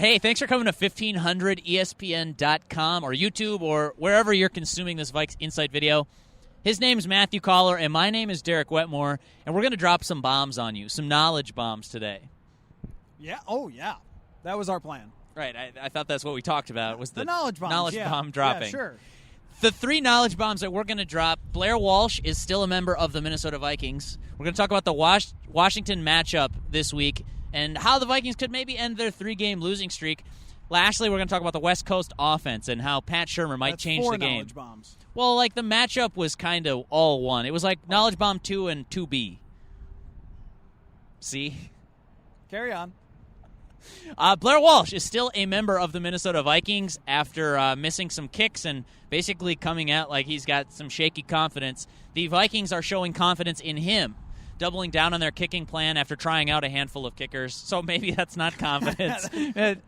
Hey, thanks for coming to 1500ESPN.com or YouTube or wherever you're consuming this Vikes Insight video. His name's Matthew Coller, and my name is Derek Wetmore, and we're going to drop some bombs on you, some knowledge bombs today. Yeah. Oh, yeah. That was our plan. Right. I thought that's what we talked about, was the knowledge bombs, bomb dropping. Yeah, sure. The three knowledge bombs that we're going to drop, Blair Walsh is still a member of the Minnesota Vikings. We're going to talk about the Washington matchup this week and how the Vikings could maybe end their 3-game losing streak. Lastly, we're going to talk about the West Coast offense and how Pat Shurmur might change the game. Knowledge bombs. Well, like the matchup was kind of all one. It was like knowledge bomb 2 and 2B. See? Carry on. Blair Walsh is still a member of the Minnesota Vikings after missing some kicks and basically coming out like he's got some shaky confidence. The Vikings are showing confidence in him, doubling down on their kicking plan after trying out a handful of kickers. So maybe that's not confidence.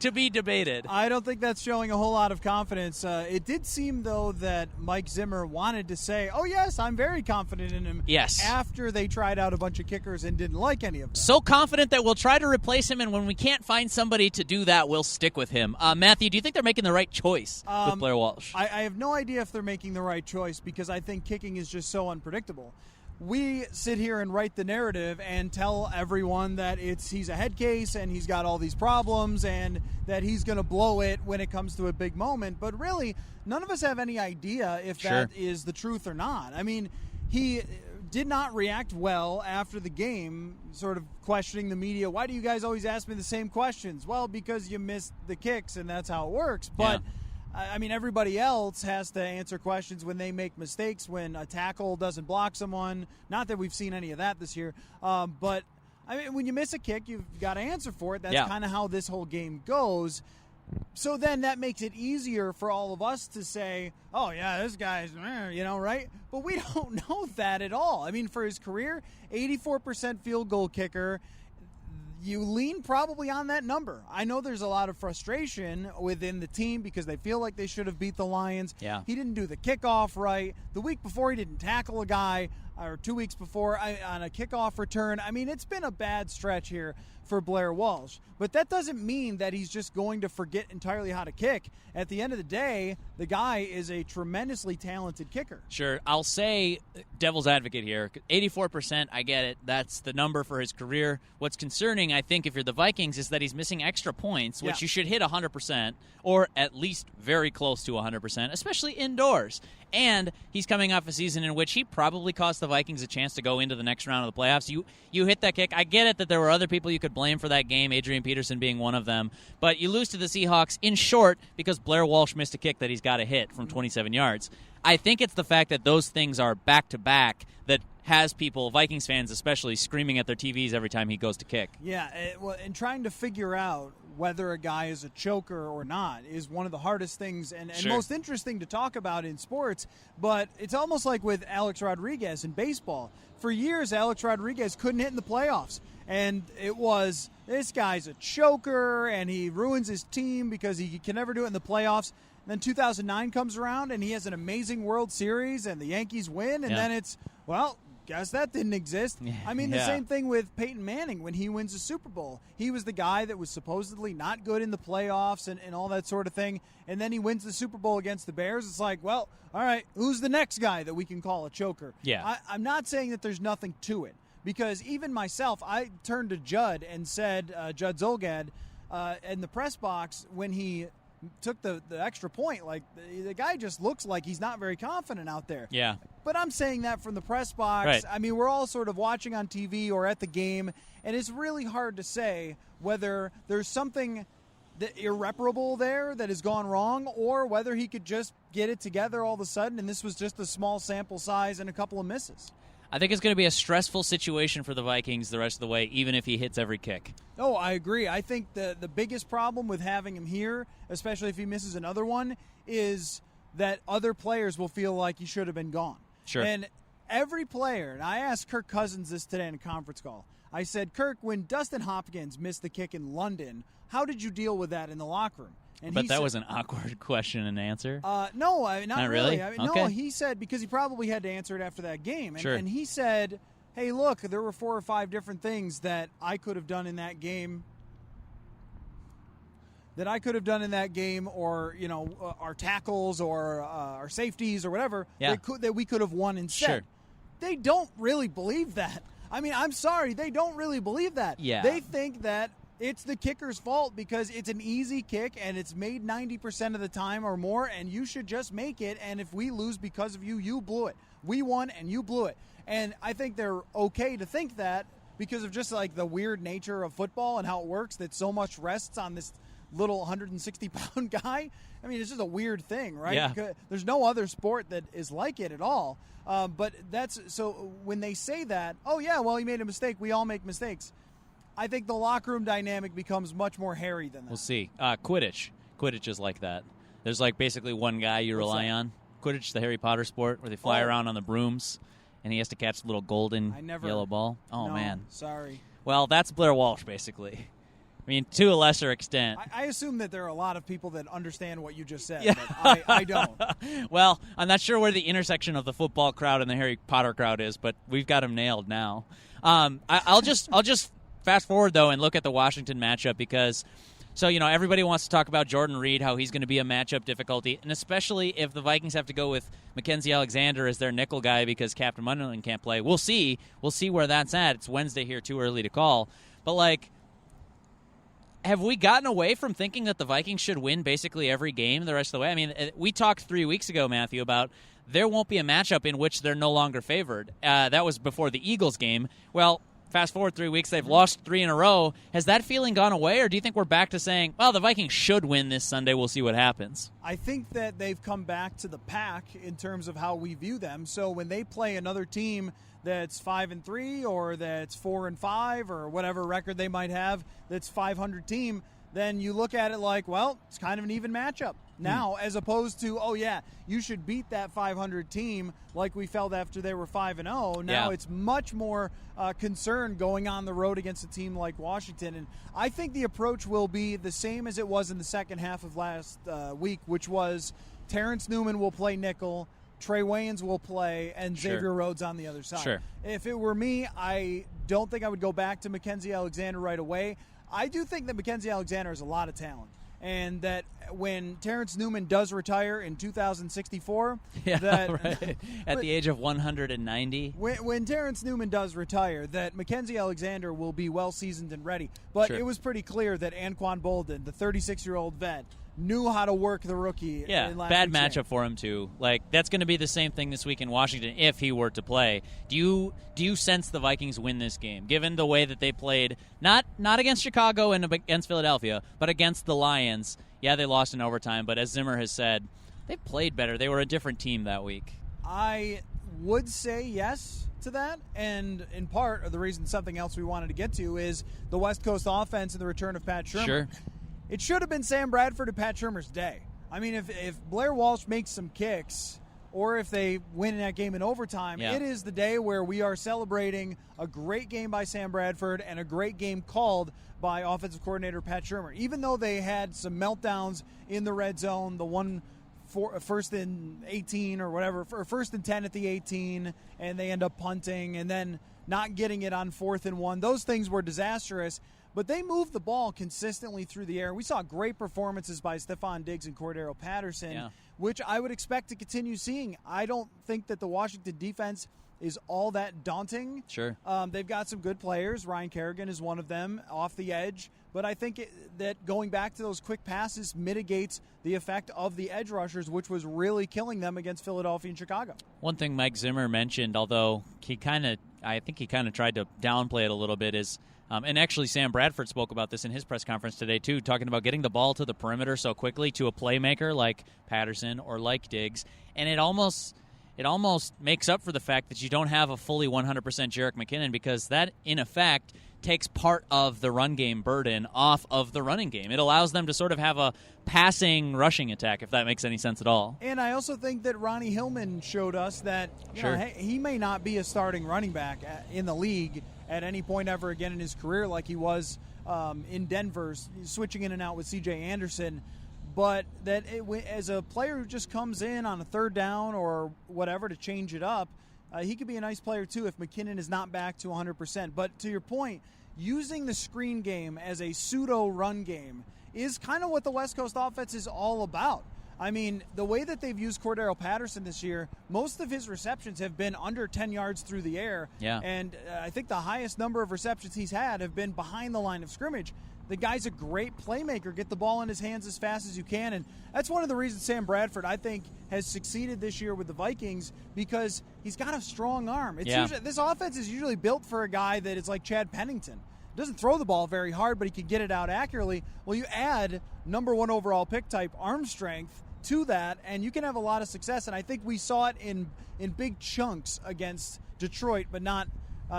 To be debated. I don't think that's showing a whole lot of confidence. It did seem, though, that Mike Zimmer wanted to say, oh, yes, I'm very confident in him. Yes. After they tried out a bunch of kickers and didn't like any of them. So confident that we'll try to replace him, and when we can't find somebody to do that, we'll stick with him. Matthew, do you think they're making the right choice with Blair Walsh? I have no idea if they're making the right choice because I think kicking is just so unpredictable. We sit here and write the narrative and tell everyone that he's a head case and he's got all these problems and that he's going to blow it when it comes to a big moment. But really, none of us have any idea if that is the truth or not. I mean, he did not react well after the game, sort of questioning the media. Why do you guys always ask me the same questions? Well, because you missed the kicks and that's how it works. But I mean, everybody else has to answer questions when they make mistakes, when a tackle doesn't block someone. Not that we've seen any of that this year. But, I mean, when you miss a kick, you've got to answer for it. That's kind of how this whole game goes. So then that makes it easier for all of us to say, oh, yeah, this guy's, right? But we don't know that at all. I mean, for his career, 84% field goal kicker. You lean probably on that number. I know there's a lot of frustration within the team because they feel like they should have beat the Lions. Yeah. He didn't do the kickoff right. The week before, he didn't tackle a guy, or 2 weeks before on a kickoff return. I mean, it's been a bad stretch here for Blair Walsh. But that doesn't mean that he's just going to forget entirely how to kick. At the end of the day, the guy is a tremendously talented kicker. Sure. I'll say devil's advocate here. 84%, I get it. That's the number for his career. What's concerning, I think, if you're the Vikings, is that he's missing extra points, which you should hit 100%, or at least very close to 100%, especially indoors. And he's coming off a season in which he probably cost the Vikings a chance to go into the next round of the playoffs. You hit that kick. I get it that there were other people you could blame for that game, Adrian Peterson being one of them. But you lose to the Seahawks in short because Blair Walsh missed a kick that he's got to hit from 27 yards. I think it's the fact that those things are back-to-back that has people, Vikings fans especially, screaming at their TVs every time he goes to kick. Yeah, and trying to figure out whether a guy is a choker or not is one of the hardest things and most interesting to talk about in sports. But it's almost like with Alex Rodriguez in baseball. For years, Alex Rodriguez couldn't hit in the playoffs. And it was, this guy's a choker, and he ruins his team because he can never do it in the playoffs. And then 2009 comes around, and he has an amazing World Series, and the Yankees win, and then it's, well, guess that didn't exist. I mean, the same thing with Peyton Manning when he wins the Super Bowl. He was the guy that was supposedly not good in the playoffs and all that sort of thing, and then he wins the Super Bowl against the Bears. It's like, well, all right, who's the next guy that we can call a choker? I'm not saying that there's nothing to it, because even myself, I turned to Judd and said, Judd Zolgad, in the press box when he took the extra point, like the guy just looks like he's not very confident out there. Yeah. But I'm saying that from the press box. Right. I mean, we're all sort of watching on TV or at the game, and it's really hard to say whether there's something irreparable there that has gone wrong or whether he could just get it together all of a sudden, and this was just a small sample size and a couple of misses. I think it's going to be a stressful situation for the Vikings the rest of the way, even if he hits every kick. Oh, I agree. I think the biggest problem with having him here, especially if he misses another one, is that other players will feel like he should have been gone. Sure. And every player, and I asked Kirk Cousins this today in a conference call, I said, Kirk, when Dustin Hopkins missed the kick in London, how did you deal with that in the locker room? And but that was an awkward question and answer. No, not really. Okay. No, he said, because he probably had to answer it after that game. And, Sure. And he said, hey, look, there were 4 or 5 different things that I could have done in that game that I could have done in that game, or our tackles or our safeties or whatever, that we could have won instead. Sure. They don't really believe that. I mean, I'm sorry, they don't really believe that. Yeah. They think that it's the kicker's fault because it's an easy kick and it's made 90% of the time or more, and you should just make it, and if we lose because of you, you blew it. We won and you blew it. And I think they're okay to think that because of just like the weird nature of football and how it works, that so much rests on this little 160-pound guy. I mean, it's just a weird thing, right? Yeah. There's no other sport that is like it at all. But that's so when they say that, oh, yeah, well, he made a mistake. We all make mistakes. I think the locker room dynamic becomes much more hairy than that. We'll see. Quidditch. Quidditch is like that. There's like basically one guy you rely on. Quidditch, the Harry Potter sport where they fly around on the brooms, and he has to catch the little golden yellow ball. Oh, no, man. Sorry. Well, that's Blair Walsh, basically. I mean, to a lesser extent. I assume that there are a lot of people that understand what you just said, Yeah. but I don't. Well, I'm not sure where the intersection of the football crowd and the Harry Potter crowd is, but we've got them nailed now. I'll just fast forward, though, and look at the Washington matchup because, everybody wants to talk about Jordan Reed, how he's going to be a matchup difficulty, and especially if the Vikings have to go with Mackenzie Alexander as their nickel guy because Captain Munderland can't play. We'll see. We'll see where that's at. It's Wednesday here, too early to call. But, have we gotten away from thinking that the Vikings should win basically every game the rest of the way? I mean, we talked 3 weeks ago, Matthew, about there won't be a matchup in which they're no longer favored. That was before the Eagles game. Well, fast forward 3 weeks, they've lost 3 in a row. Has that feeling gone away, or do you think we're back to saying, well, the Vikings should win this Sunday, we'll see what happens? I think that they've come back to the pack in terms of how we view them. So when they play another team that's 5-3 or that's 4-5 or whatever record they might have that's 500 team, then you look at it like, well, it's kind of an even matchup now, as opposed to, oh yeah, you should beat that 500 team like we felt after they were 5-0. Now it's much more concern going on the road against a team like Washington, and I think the approach will be the same as it was in the second half of last week, which was Terrence Newman will play nickel, Trey Wayans will play, and Xavier Rhodes on the other side. Sure. If it were me, I don't think I would go back to Mackenzie Alexander right away. I do think that Mackenzie Alexander has a lot of talent, and that when Terrence Newman does retire in 2064, at the age of 190, when Terrence Newman does retire, that Mackenzie Alexander will be well seasoned and ready. But it was pretty clear that Anquan Bolden, the 36-year-old vet, knew how to work the rookie. Yeah, bad matchup for him too. That's going to be the same thing this week in Washington if he were to play. Do you sense the Vikings win this game, given the way that they played, not against Chicago and against Philadelphia, but against the Lions? Yeah, they lost in overtime, but as Zimmer has said, they played better. They were a different team that week. I would say yes to that, and in part, or the reason something else we wanted to get to is the West Coast offense and the return of Pat Shurmur. Sure. It should have been Sam Bradford and Pat Shurmur's day. I mean, if Blair Walsh makes some kicks, or if they win in that game in overtime, it is the day where we are celebrating a great game by Sam Bradford and a great game called by offensive coordinator Pat Shurmur. Even though they had some meltdowns in the red zone, the one first and 18 or whatever, or first and 10 at the 18, and they end up punting, and then not getting it on 4th and 1. Those things were disastrous. But they moved the ball consistently through the air. We saw great performances by Stephon Diggs and Cordero Patterson, which I would expect to continue seeing. I don't think that the Washington defense is all that daunting. Sure. They've got some good players. Ryan Kerrigan is one of them off the edge. But I think that going back to those quick passes mitigates the effect of the edge rushers, which was really killing them against Philadelphia and Chicago. One thing Mike Zimmer mentioned, although I think he kind of tried to downplay it a little bit, is and actually Sam Bradford spoke about this in his press conference today too, talking about getting the ball to the perimeter so quickly to a playmaker like Patterson or like Diggs, and it almost makes up for the fact that you don't have a fully 100% Jerick McKinnon, because that in effect takes part of the run game burden off of the running game. It allows them to sort of have a passing rushing attack, if that makes any sense at all. And I also think that Ronnie Hillman showed us that he may not be a starting running back in the league at any point ever again in his career, like he was in Denver, switching in and out with C.J. Anderson. But that as a player who just comes in on a third down or whatever to change it up, he could be a nice player too if McKinnon is not back to 100%. But to your point, using the screen game as a pseudo run game is kind of what the West Coast offense is all about. I mean, the way that they've used Cordero Patterson this year, most of his receptions have been under 10 yards through the air. Yeah. And I think the highest number of receptions he's had have been behind the line of scrimmage. The guy's a great playmaker. Get the ball in his hands as fast as you can. And that's one of the reasons Sam Bradford, I think, has succeeded this year with the Vikings, because he's got a strong arm. This offense is usually built for a guy that is like Chad Pennington. Doesn't throw the ball very hard, but he can get it out accurately. Well, you add number 1 overall pick type arm strength to that, and you can have a lot of success. And I think we saw it in big chunks against Detroit, but not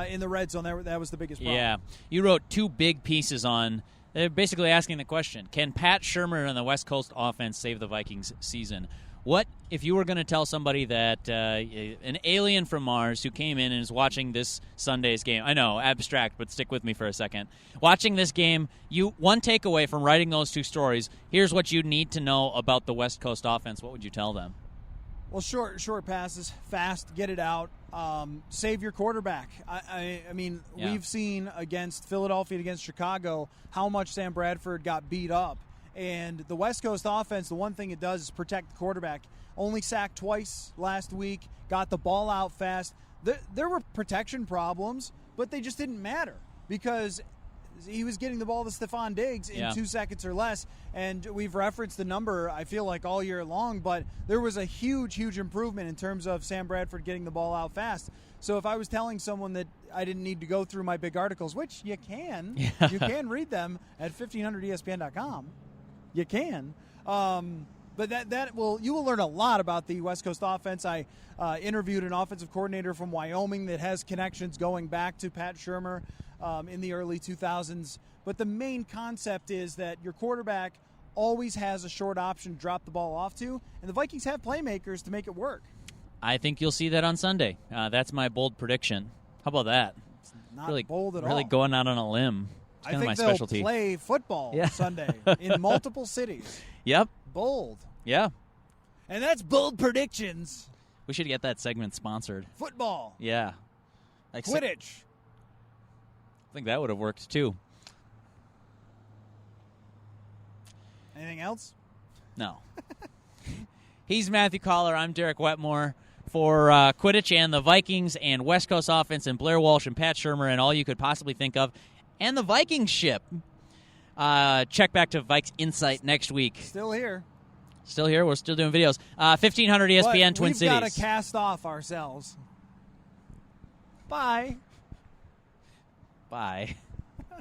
in the red zone. That was the biggest problem. Yeah. You wrote 2 big pieces on, they're basically asking the question, can Pat Shurmur and the West Coast offense save the Vikings season? What if you were going to tell somebody that an alien from Mars who came in and is watching this Sunday's game, I know, abstract, but stick with me for a second. Watching this game, one takeaway from writing those 2 stories, here's what you need to know about the West Coast offense. What would you tell them? Well, short passes, fast, get it out, save your quarterback. I mean, We've seen against Philadelphia and against Chicago how much Sam Bradford got beat up. And the West Coast offense, the one thing it does is protect the quarterback. Only sacked twice last week, got the ball out fast. There were protection problems, but they just didn't matter because he was getting the ball to Stephon Diggs in 2 seconds or less. And we've referenced the number, I feel like, all year long, but there was a huge improvement in terms of Sam Bradford getting the ball out fast. So if I was telling someone that I didn't need to go through my big articles, which you can, you can read them at 1500ESPN.com. You can. But you will learn a lot about the West Coast offense. I interviewed an offensive coordinator from Wyoming that has connections going back to Pat Shurmur in the early 2000s. But the main concept is that your quarterback always has a short option to drop the ball off to, and the Vikings have playmakers to make it work. I think you'll see that on Sunday. That's my bold prediction. How about that? It's not bold at all. Really going out on a limb. I think they'll play football Sunday in multiple cities. Yep. Bold. Yeah. And that's bold predictions. We should get that segment sponsored. Football. Yeah. Quidditch. I think that would have worked, too. Anything else? No. He's Matthew Coller. I'm Derek Wetmore. For Quidditch and the Vikings and West Coast offense and Blair Walsh and Pat Shurmur and all you could possibly think of, and the Vikings ship. Check back to Vikes Insight next week. Still here. We're still doing videos. 1500 ESPN Twin Cities. We've got to cast off ourselves. Bye. Bye.